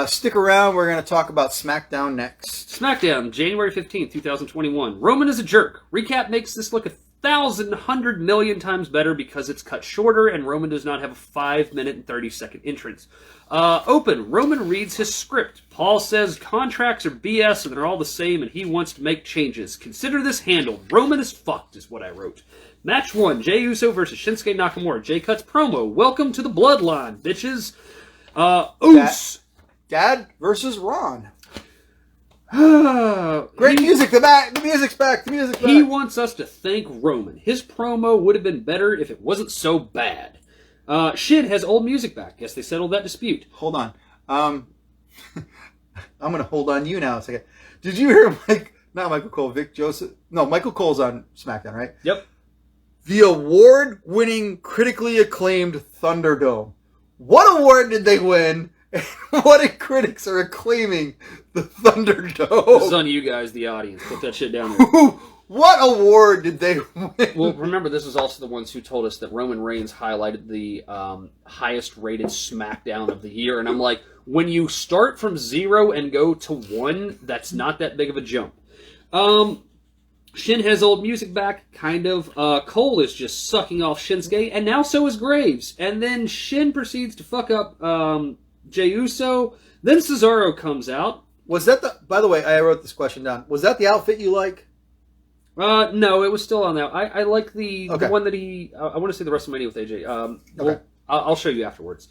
Stick around. We're going to talk about SmackDown next. SmackDown, January 15th, 2021. Roman is a jerk. Recap makes this look 1,000 million times better because it's cut shorter and Roman does not have a 5-minute and 30-second entrance. Open. Roman reads his script. Paul says contracts are BS and they're all the same and he wants to make changes. Consider this handled. Roman is fucked is what I wrote. Match 1. Jey Uso versus Shinsuke Nakamura. Jey cuts promo. Welcome to the bloodline, bitches. Oos. Dad versus Ron. Great music. The music's back. The music's back. He wants us to thank Roman. His promo would have been better if it wasn't so bad. Shin has old music back. Guess they settled that dispute. Hold on. I'm going to hold on you now a second. Did you hear not Michael Cole, Vic Joseph? No, Michael Cole's on SmackDown, right? Yep. The award-winning, critically acclaimed Thunderdome. What award did they win? What critics are acclaiming the Thunderdome? This is on you guys, the audience. Put that shit down there. What award did they win? Well, remember, this was also the ones who told us that Roman Reigns highlighted the highest-rated SmackDown of the year. And I'm like, when you start from 0 and go to 1, that's not that big of a jump. Shin has old music back, kind of. Cole is just sucking off Shinsuke, and now so is Graves. And then Shin proceeds to fuck up Jey Uso. Then Cesaro comes out. Was that the... By the way, I wrote this question down. Was that the outfit you like? No, it was still on that. I like the one that he... I want to see the WrestleMania with AJ. Okay. Well, I'll show you afterwards.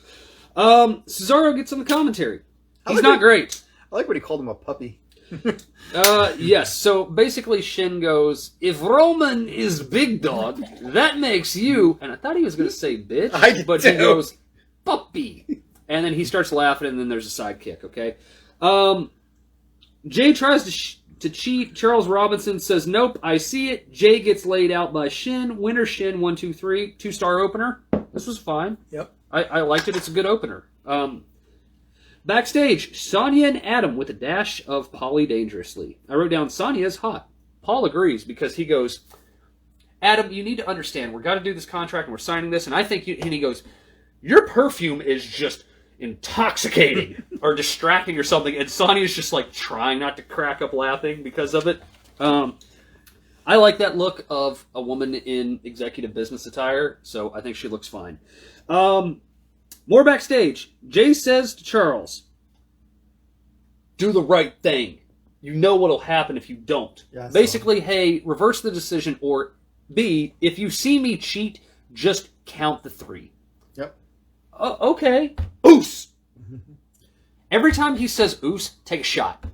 Cesaro gets on the commentary. He's not great. I like when he called him a puppy. Yes, so basically Shin goes, if Roman is big dog, that makes you... And I thought he was going to say bitch, but he goes, puppy. And then he starts laughing, and then there's a sidekick, okay? Jay tries to cheat. Charles Robinson says, nope, I see it. Jay gets laid out by Shin. Winner Shin, 1, 2, 3. 2-star opener. This was fine. Yep. I liked it. It's a good opener. Backstage, Sonya and Adam with a dash of Polly Dangerously. I wrote down, Sonya's hot. Paul agrees because he goes, Adam, you need to understand, we've got to do this contract and we're signing this, and I think you... And he goes, your perfume is just intoxicating or distracting or something, and Sonya's just like trying not to crack up laughing because of it. I like that look of a woman in executive business attire, so I think she looks fine. More backstage. Jay says to Charles, do the right thing. You know what'll happen if you don't. Yeah, basically, hey, reverse the decision, or B, if you see me cheat, just count the 3. Yep. Okay. Oos! Every time he says oos, take a shot.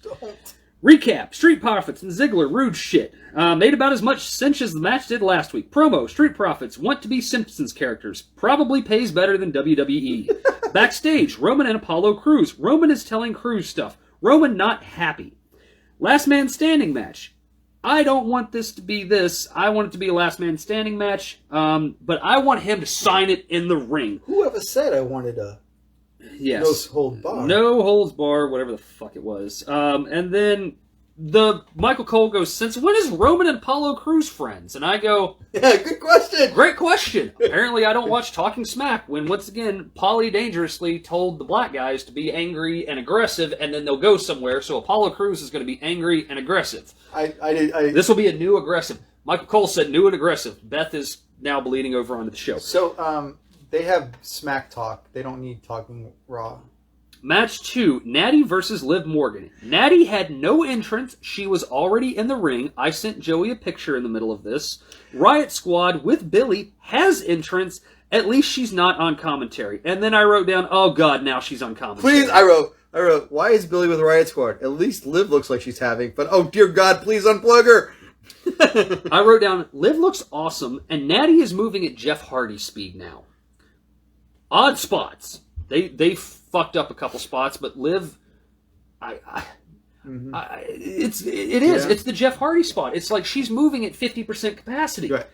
Don't. Recap. Street Profits and Ziggler rude shit. Made about as much sense as the match did last week. Promo. Street Profits want to be Simpsons characters. Probably pays better than WWE. Backstage. Roman and Apollo Crews. Roman is telling Crews stuff. Roman not happy. Last Man Standing match. I don't want this to be this. I want it to be a Last Man Standing match. But I want him to sign it in the ring. Whoever said I wanted a... Yes. No holds bar. No holds bar, whatever the fuck it was. And then the Michael Cole goes, since when is Roman and Apollo Crews friends? And I go, yeah, good question. Great question. Apparently I don't watch Talking Smack when, once again, Polly Dangerously told the black guys to be angry and aggressive, and then they'll go somewhere, so Apollo Crews is going to be angry and aggressive. This will be a new aggressive. Michael Cole said new and aggressive. Beth is now bleeding over onto the show. So, they have Smack Talk. They don't need Talking Raw. Match 2, Natty versus Liv Morgan. Natty had no entrance. She was already in the ring. I sent Joey a picture in the middle of this. Riot Squad with Billy has entrance. At least she's not on commentary. And then I wrote down, oh god, now she's on commentary. Please, I wrote, why is Billy with Riot Squad? At least Liv looks like she's having, but oh dear god, please unplug her. I wrote down, Liv looks awesome, and Natty is moving at Jeff Hardy speed now. Odd spots. They fucked up a couple spots, but Liv, it is. Yeah. It's the Jeff Hardy spot. It's like she's moving at 50% capacity. Right.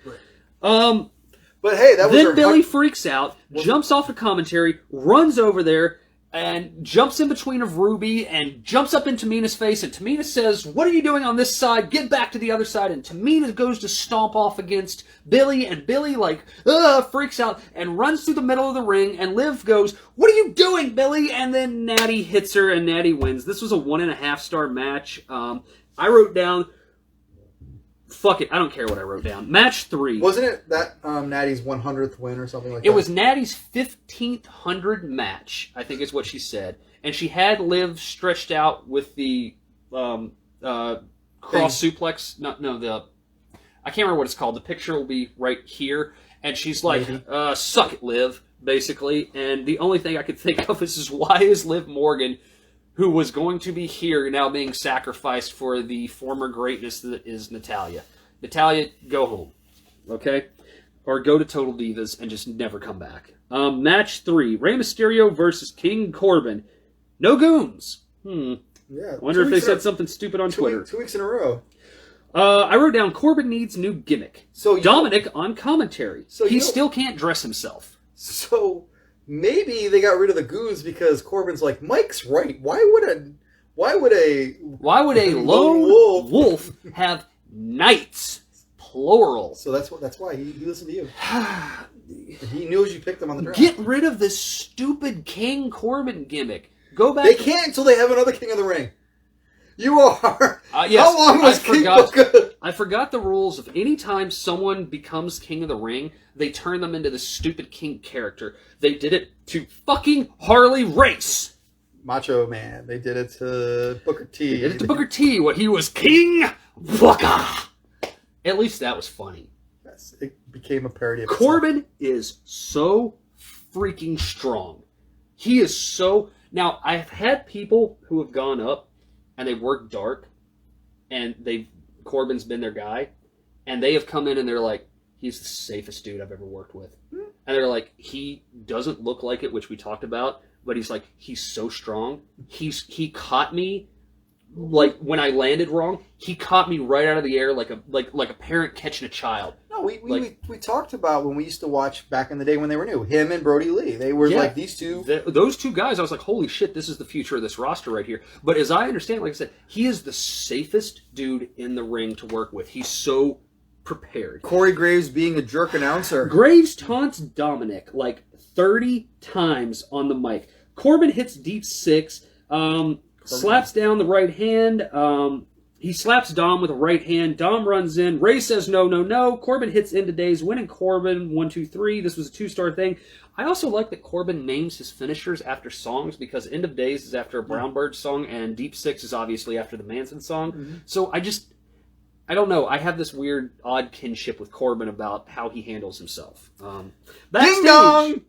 But hey, that was then Billy freaks out, jumps off the commentary, runs over there, and jumps in between of Ruby and jumps up in Tamina's face, and Tamina says, "What are you doing on this side? Get back to the other side." And Tamina goes to stomp off against Billy, and Billy freaks out and runs through the middle of the ring, and Liv goes, "What are you doing, Billy?" And then Natty hits her, and Natty wins. This was a 1.5-star match. I wrote down, fuck it, I don't care what I wrote down. Match 3. Wasn't it that Natty's 100th win or something like that? It was Natty's 1,500 match, I think is what she said. And she had Liv stretched out with the cross suplex. I can't remember what it's called. The picture will be right here. And she's like, suck it, Liv, basically. And the only thing I could think of is why is Liv Morgan, who was going to be here, now being sacrificed for the former greatness that is Natalya. Natalya, go home, okay? Or go to Total Divas and just never come back. Match 3, Rey Mysterio versus King Corbin. No goons. Yeah. I wonder if they said something stupid on Twitter. 2 weeks in a row. I wrote down Corbin needs new gimmick. So Dominic on commentary. So he still can't dress himself. So maybe they got rid of the goons because Corbin's like, Mike's right. Why would a lone wolf have knights, plural? So that's why he listened to you. He knew as you picked him on the draft. Get rid of this stupid King Corbin gimmick. Go back. They can't until they have another King of the Ring. You are. Yes, How long was King Booker? I forgot the rules of any time someone becomes King of the Ring, they turn them into this stupid King character. They did it to fucking Harley Race. Macho Man. They did it to Booker T. They did it to Booker T when he was King Booker. At least that was funny. Yes, it became a parody of Corbin is so freaking strong. He is so... Now, I've had people who have gone up and they work dark, and Corbin's been their guy, and they have come in and they're like, he's the safest dude I've ever worked with. And they're like, he doesn't look like it, which we talked about, but he's like, he's so strong. He caught me, like, when I landed wrong, he caught me right out of the air like a parent catching a child. No, we talked about when we used to watch back in the day when they were new. Him and Brody Lee. They were like these two. Those two guys, I was like, holy shit, this is the future of this roster right here. But as I understand, like I said, he is the safest dude in the ring to work with. He's so prepared. Corey Graves being a jerk announcer. Graves taunts Dominic like 30 times on the mic. Corbin hits deep 6, slaps down the right hand. He slaps Dom with a right hand. Dom runs in. Ray says no, no, no. Corbin hits End of Days, winning Corbin 1, 2, 3. This was a 2-star thing. I also like that Corbin names his finishers after songs because End of Days is after a Brown Bird song and Deep 6 is obviously after the Manson song. Mm-hmm. So I don't know. I have this weird, odd kinship with Corbin about how he handles himself. Ding dong!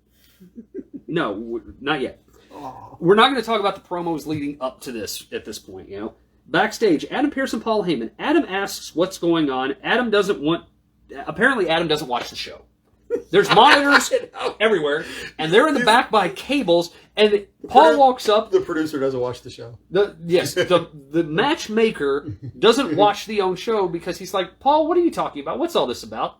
No, not yet. Aww. We're not going to talk about the promos leading up to this at this point, you know. Backstage, Adam Pearce and Paul Heyman. Adam asks what's going on. Apparently Adam doesn't watch the show. There's monitors everywhere, and they're in the back by cables, and Paul walks up. The producer doesn't watch the show. The matchmaker doesn't watch the own show because he's like, Paul, what are you talking about? What's all this about?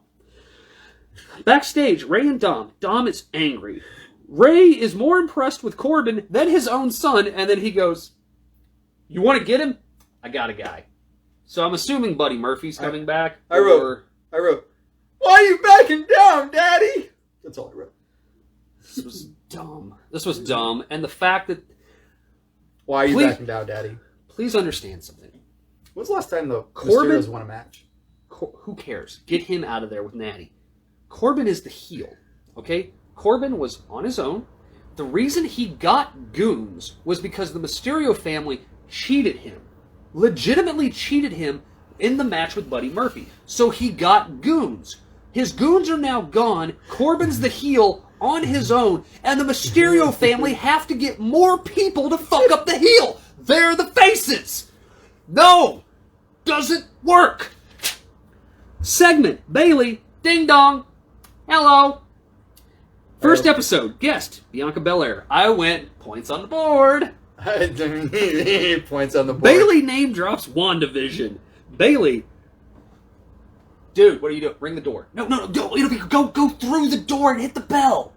Backstage, Ray and Dom. Dom is angry. Ray is more impressed with Corbin than his own son, and then he goes, you want to get him? I got a guy. So I'm assuming Buddy Murphy's coming back. I wrote, why are you backing down, Daddy? That's all I wrote. This was dumb. And the fact that... Why are you backing down, Daddy? Please understand something. When's the last time the Corbin Mysterios won a match? Who cares? Get him out of there with Natty. Corbin is the heel. Okay? Corbin was on his own. The reason he got goons was because the Mysterio family cheated him. Legitimately cheated him in the match with Buddy Murphy. So he got goons. His goons are now gone. Corbin's the heel on his own. And the Mysterio family have to get more people to fuck up the heel. They're the faces. No. Doesn't work. Segment. Bailey. Ding dong. Hello. First episode. Guest. Bianca Belair. I went. Points on the board. Points on the board. Bailey name drops WandaVision. Bailey. Dude, what are you doing? Ring the door. No. Go through the door and hit the bell.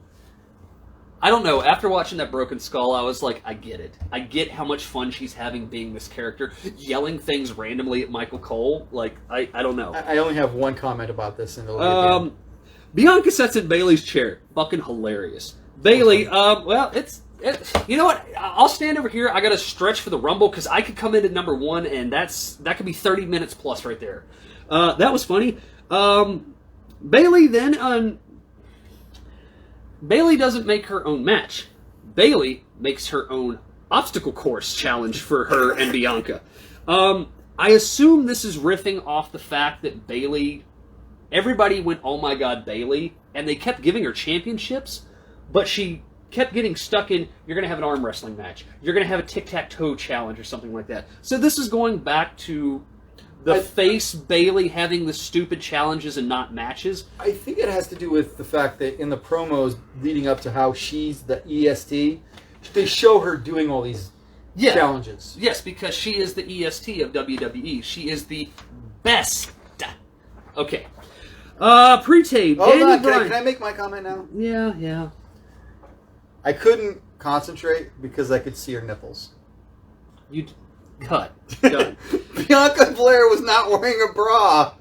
I don't know. After watching that Broken Skull, I was like, I get it. I get how much fun she's having being this character, yelling things randomly at Michael Cole. Like, I don't know. I only have one comment about this, and it'll be at the end. Bianca sits in Bailey's chair. Fucking hilarious. Bailey, well, it's you know what? I'll stand over here. I got to stretch for the Rumble because I could come in at number 1, and that could be 30 minutes plus right there. That was funny. Bailey then Bailey doesn't make her own match. Bailey makes her own obstacle course challenge for her and Bianca. I assume this is riffing off the fact that Bailey, everybody went, oh my god, Bailey, and they kept giving her championships, but she kept getting stuck in, you're going to have an arm wrestling match, you're going to have a tic-tac-toe challenge or something like that. So this is going back to the face Bailey having the stupid challenges and not matches. I think it has to do with the fact that in the promos leading up to how she's the EST, they show her doing all these challenges. Yes, because she is the EST of WWE. She is the best. Okay. Pre-tape. Hold on, can I make my comment now? Yeah. I couldn't concentrate because I could see her nipples. You cut. Done. Bianca Belair was not wearing a bra.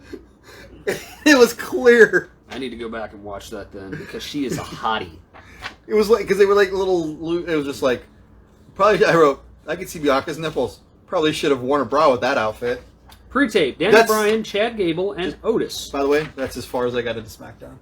It was clear. I need to go back and watch that then because she is a hottie. It was like, because they were like little, it was just like, probably, I wrote, I could see Bianca's nipples. Probably should have worn a bra with that outfit. Pre-tape, Daniel Bryan, Chad Gable, and Otis. By the way, that's as far as I got into SmackDown.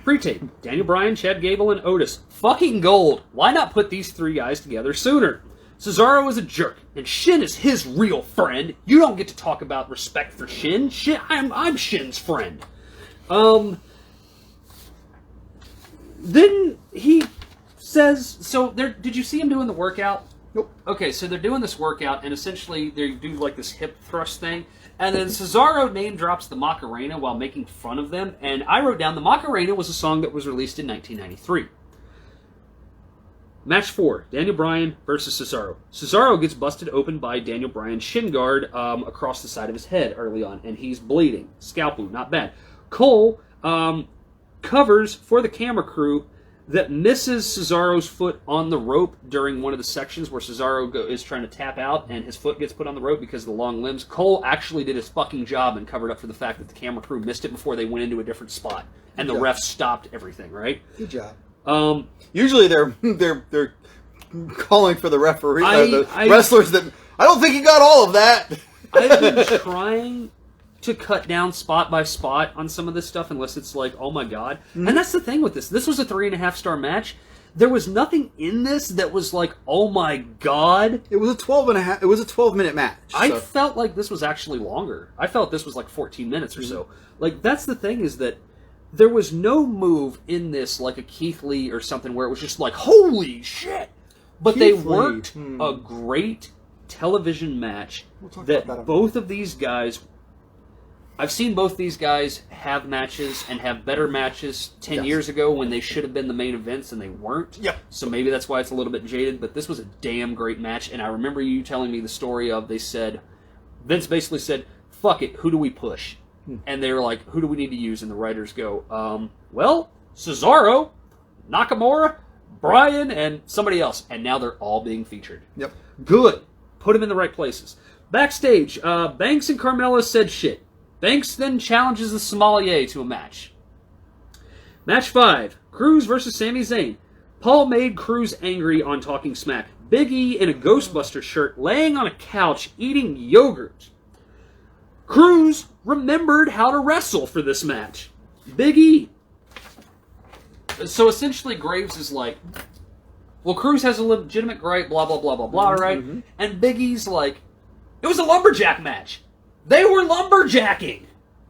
Pre-tape, Daniel Bryan, Chad Gable, and Otis. Fucking gold. Why not put these 3 guys together sooner? Cesaro is a jerk, and Shin is his real friend. You don't get to talk about respect for Shin. I'm Shin's friend. Then he says, so did you see him doing the workout? Nope. Okay, so they're doing this workout, and essentially they do like this hip thrust thing, and then Cesaro name drops the Macarena while making fun of them, and I wrote down the Macarena was a song that was released in 1993. Match 4, Daniel Bryan versus Cesaro. Cesaro gets busted open by Daniel Bryan's shin guard across the side of his head early on, and he's bleeding. Scalp wound, not bad. Cole covers for the camera crew that misses Cesaro's foot on the rope during one of the sections where Cesaro is trying to tap out and his foot gets put on the rope because of the long limbs. Cole actually did his fucking job and covered up for the fact that the camera crew missed it before they went into a different spot. And the ref stopped everything, right? Good job. Usually they're calling for the referee, wrestlers that... I don't think he got all of that. I've been trying to cut down spot by spot on some of this stuff unless it's like, oh my god. Mm-hmm. And that's the thing with this. This was a 3.5-star match. There was nothing in this that was like, oh my god. It was a 12-minute match. I felt like this was actually longer. I felt this was like 14 minutes or so. Like, that's the thing, is that there was no move in this like a Keith Lee or something where it was just like, holy shit. But Keith they worked a great television match that both of these guys... I've seen both these guys have matches and have better matches 10 years ago when they should have been the main events and they weren't. Yep. So maybe that's why it's a little bit jaded, but this was a damn great match. And I remember you telling me the story of, Vince basically said, fuck it, who do we push? And they were like, who do we need to use? And the writers go, well, Cesaro, Nakamura, Bryan, and somebody else. And now they're all being featured. Yep. Good. Put them in the right places. Backstage, Banks and Carmella said shit. Banks then challenges the sommelier to a match. Match 5, Cruz versus Sami Zayn. Paul made Cruz angry on Talking Smack. Big E in a Ghostbuster shirt laying on a couch eating yogurt. Cruz remembered how to wrestle for this match. Big E. So essentially Graves is like, well, Cruz has a legitimate gripe, blah, blah, blah, blah, blah, right? Mm-hmm. And Big E's like, it was a lumberjack match. They were lumberjacking.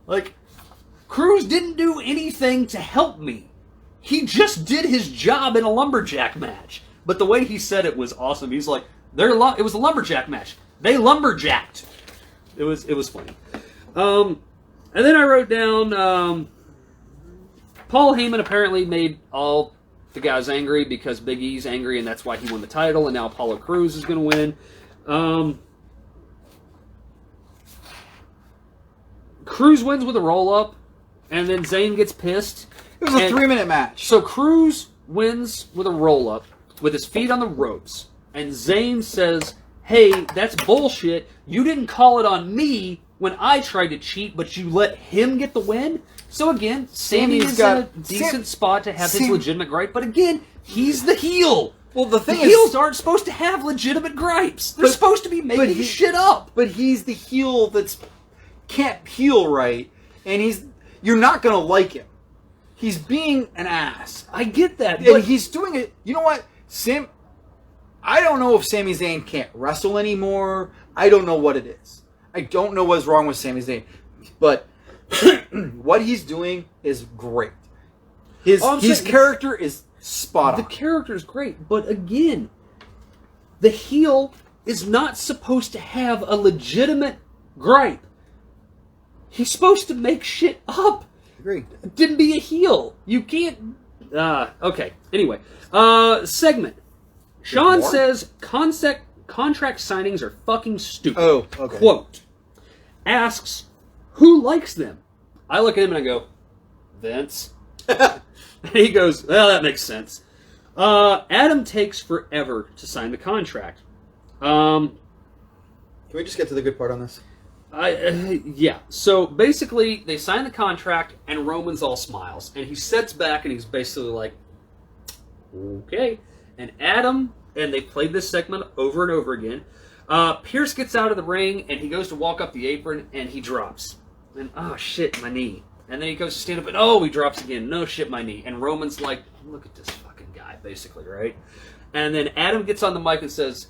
Like, Cruz didn't do anything to help me. He just did his job in a lumberjack match. But the way he said it was awesome. He's like, it was a lumberjack match. They lumberjacked. It was funny. And then I wrote down, Paul Heyman apparently made all the guys angry because Big E's angry and that's why he won the title. And now Apollo Crews is going to win. Cruz wins with a roll-up, and then Zayn gets pissed, It was a 3-minute match. So Cruz wins with a roll-up with his feet on the ropes. And Zayn says, hey, that's bullshit. You didn't call it on me when I tried to cheat, but you let him get the win? So again, Sammy is in a decent spot to have his legitimate gripe. But again, he's the heel. Well, the thing is, heels aren't supposed to have legitimate gripes. They're supposed to be making shit up. But he's the heel that's can't heel right, and you're not gonna like him. He's being an ass. I get that, and he's doing it. You know what, I don't know if Sami Zayn can't wrestle anymore. I don't know what it is. I don't know what's wrong with Sami Zayn, but what he's doing is great. His character is spot on. The character is great, but again, the heel is not supposed to have a legitimate gripe. He's supposed to make shit up. Agreed. Didn't be a heel. You can't... okay. Anyway. Segment. Sean says contract signings are fucking stupid. Oh, okay. Quote. Asks, who likes them? I look at him and I go, Vince. And he goes, well, that makes sense. Adam takes forever to sign the contract. Can we just get to the good part on this? Yeah. So basically, they sign the contract, and Roman's all smiles, and he sits back, and he's basically like, "Okay." And Adam, and they played this segment over and over again. Pierce gets out of the ring, and he goes to walk up the apron, and he drops. And oh shit, my knee. And then he goes to stand up, and oh, he drops again. No shit, my knee. And Roman's like, "Look at this fucking guy," basically, right? And then Adam gets on the mic and says,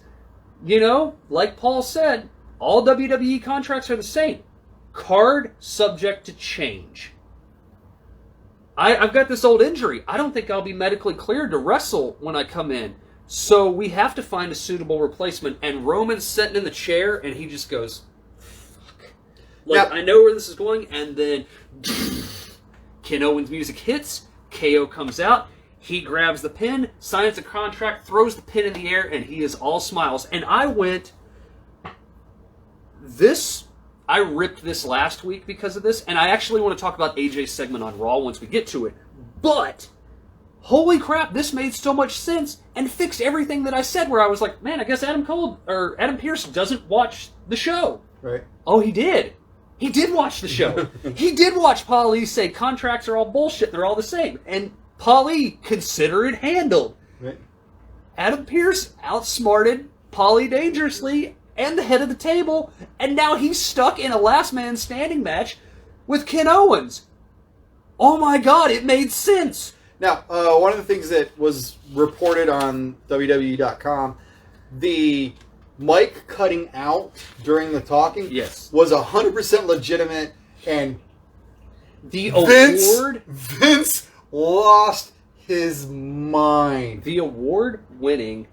"You know, like Paul said, all WWE contracts are the same. Card subject to change. I've got this old injury. I don't think I'll be medically cleared to wrestle when I come in. So we have to find a suitable replacement." And Roman's sitting in the chair, and he just goes, fuck. Like, I know where this is going. And then Ken Owens' music hits. KO comes out. He grabs the pin, signs the contract, throws the pin in the air, and he is all smiles. And I went... I ripped this last week because of this, and I actually want to talk about AJ's segment on Raw once we get to it. But, holy crap, this made so much sense and fixed everything that I said where I was like, man, I guess Adam Pearce doesn't watch the show. Right. Oh, he did. He did watch the show. He did watch Paulie say contracts are all bullshit, they're all the same. And Paulie, consider it handled. Right. Adam Pearce outsmarted Paulie dangerously and the head of the table, and now he's stuck in a last man standing match with Ken Owens. Oh my god, it made sense. Now, one of the things that was reported on WWE.com, the mic cutting out during the talking was 100% legitimate, and Vince lost his mind. The award-winning,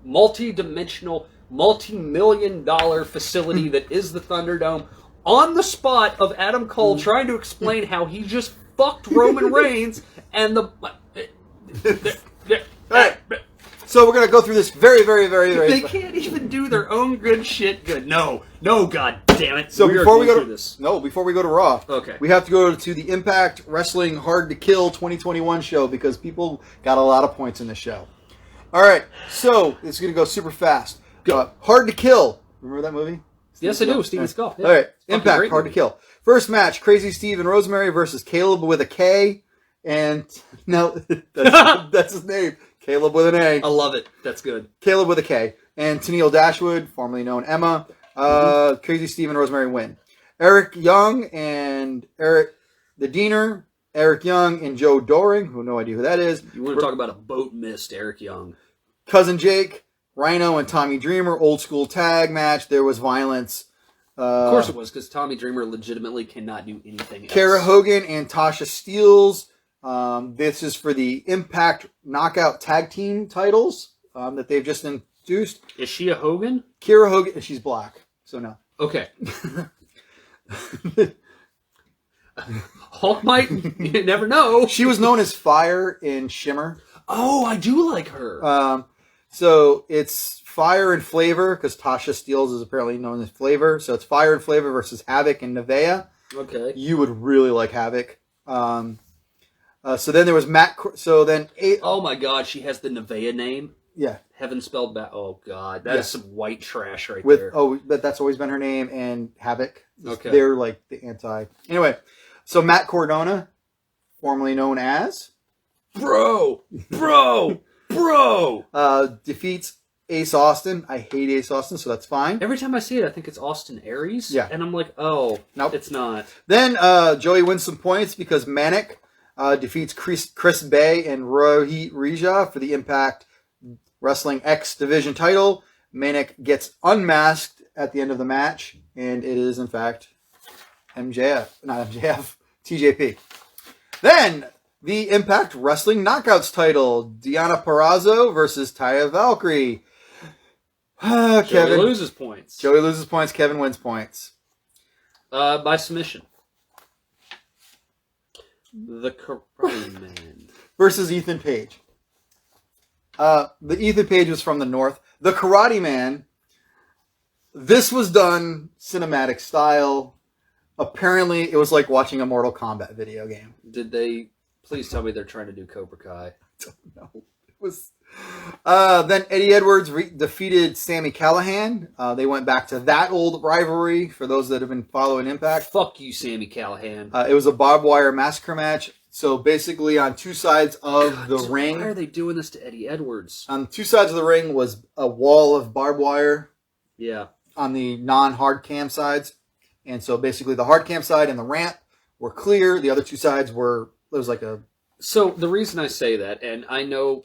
multi-dimensional, multi-million-dollar facility that is the Thunderdome, on the spot of Adam Cole trying to explain how he just fucked Roman Reigns and the... Alright, so we're going to go through this very, very, very, very... They can't even do their own good shit good. No, god damn it. So before we go to Raw, okay, we have to go to the Impact Wrestling Hard to Kill 2021 show because people got a lot of points in the show. Alright, so it's going to go super fast. Hard to Kill. Remember that movie? Yes, I do. Steven Skull. Yeah. All right. Impact Hard to Kill. First match: Crazy Steve and Rosemary versus Caleb with a K. And no, that's his name. Caleb with an A. I love it. That's good. Caleb with a K. And Tennille Dashwood, formerly known Emma. Crazy Steve and Rosemary win. Eric Young and Eric the Diener. Eric Young and Joe Doring, who no idea who that is. You want to talk about a boat missed Eric Young. Cousin Jake. Rhino and Tommy Dreamer, old school tag match. There was violence. Of course it was, because Tommy Dreamer legitimately cannot do anything else. Kara Hogan and Tasha Steelz. This is for the Impact Knockout Tag Team titles that they've just introduced. Is she a Hogan? Kara Hogan. She's black, so no. Okay. Hulk might. You never know. She was known as Fire in Shimmer. Oh, I do like her. So it's Fire and Flavor, because Tasha Steelz is apparently known as Flavor. So it's Fire and Flavor versus Havoc and Nevaeh. Okay. You would really like Havoc. So then there was Matt. So then Oh my God, she has the Nevaeh name. Yeah. Heaven spelled back. Oh God, that is some white trash right with there. oh, but that's always been her name, and Havoc. Okay. They're like the anti. Anyway, so Matt Cardona, formerly known as Bro, defeats Ace Austin. I hate Ace Austin, so that's fine. Every time I see it, I think it's Austin Aries. Yeah. And I'm like, oh, nope, it's not. Then Joey wins some points because Manic defeats Chris Bay and Rohit Rija for the Impact Wrestling X Division title. Manic gets unmasked at the end of the match, and it is, in fact, TJP. Then, the Impact Wrestling Knockouts title. Deonna Purrazzo versus Taya Valkyrie. Joey loses points. Joey loses points. Kevin wins points. By submission. The Karate Man. Versus Ethan Page. The Ethan Page was from the North. The Karate Man. This was done cinematic style. Apparently, it was like watching a Mortal Kombat video game. Did they... Please tell me they're trying to do Cobra Kai. I don't know. It was... then Eddie Edwards defeated Sami Callihan. They went back to that old rivalry for those that have been following Impact. Fuck you, Sami Callihan. It was a barbed wire massacre match. So basically on two sides of the ring... Why are they doing this to Eddie Edwards? On two sides of the ring was a wall of barbed wire. Yeah. On the non-hard cam sides. And so basically the hard cam side and the ramp were clear. The other two sides were... It was like a... So the reason I say that, and I know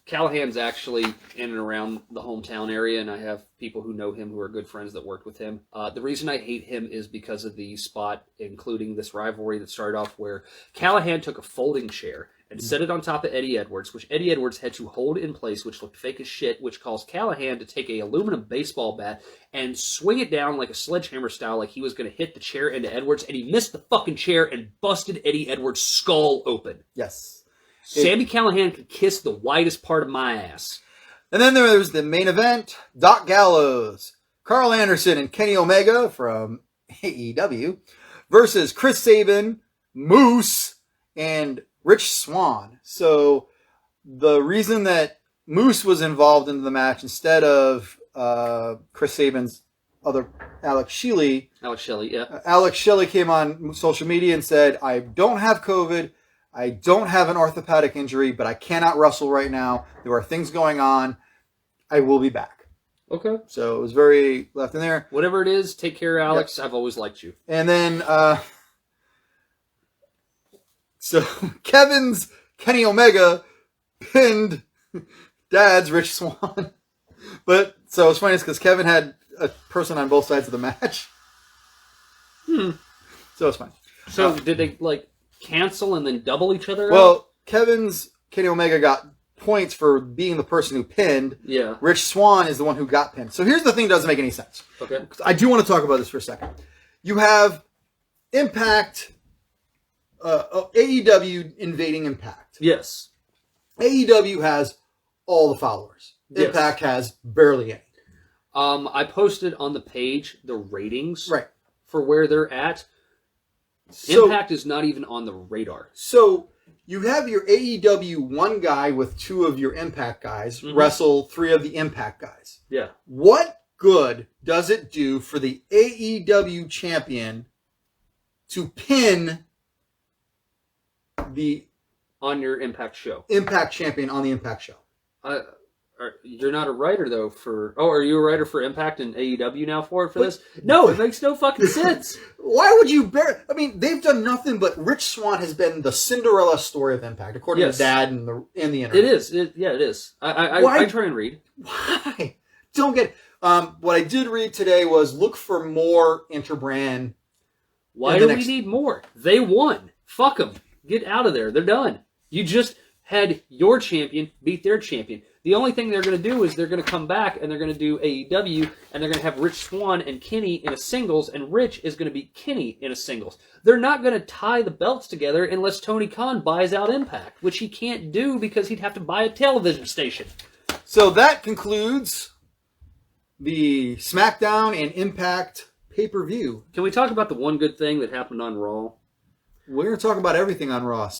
Callahan's actually in and around the hometown area, and I have people who know him who are good friends that worked with him. The reason I hate him is because of the spot, including this rivalry that started off where Callahan took a folding chair and set it on top of Eddie Edwards, which Eddie Edwards had to hold in place, which looked fake as shit, which caused Callahan to take a aluminum baseball bat and swing it down like a sledgehammer style, like he was going to hit the chair into Edwards, and he missed the fucking chair and busted Eddie Edwards' skull open. Yes. Sami Callihan could kiss the whitest part of my ass. And then there was the main event, Doc Gallows, Carl Anderson, and Kenny Omega from AEW versus Chris Sabin, Moose, and Rich Swann. So the reason that Moose was involved in the match instead of Chris Sabin's other Alex Shelley. Alex Shelley came on social media and said, I don't have COVID. I don't have an orthopedic injury, but I cannot wrestle right now. There are things going on. I will be back. Okay. So it was very left in there. Whatever it is, take care, Alex. Yep. I've always liked you. And then, so Kenny Omega pinned Dad's Rich Swann. But, so it's funny because Kevin had a person on both sides of the match. So it's fine. So did they, cancel and then double each other Well, Kenny Omega got points for being the person who pinned. Yeah. Rich Swann is the one who got pinned. So here's the thing that doesn't make any sense. Okay. I do want to talk about this for a second. You have Impact, AEW invading Impact. Yes. AEW has all the followers. Yes. Impact has barely any. I posted on the page the ratings for where they're at. So, Impact is not even on the radar. So you have your AEW one guy with two of your Impact guys wrestle three of the Impact guys. Yeah. What good does it do for the AEW champion to pin the on your Impact show? Impact champion on the Impact show. You're not a writer though for. Oh, are you a writer for Impact and AEW now for this? No, it makes no fucking sense. Why would you bear? I mean, they've done nothing but Rich Swann has been the Cinderella story of Impact, according to Dad and the internet. It is. It is. I try and read. Why? Don't get. What I did read today was look for more interbrand. Why do we need more? They won. Fuck them. Get out of there. They're done. You just had your champion beat their champion. The only thing they're going to do is they're going to come back and they're going to do AEW and they're going to have Rich Swann and Kenny in a singles and Rich is going to beat Kenny in a singles. They're not going to tie the belts together unless Tony Khan buys out Impact, which he can't do because he'd have to buy a television station. So that concludes the SmackDown and Impact pay-per-view. Can we talk about the one good thing that happened on Raw? We're going to talk about everything on Raw.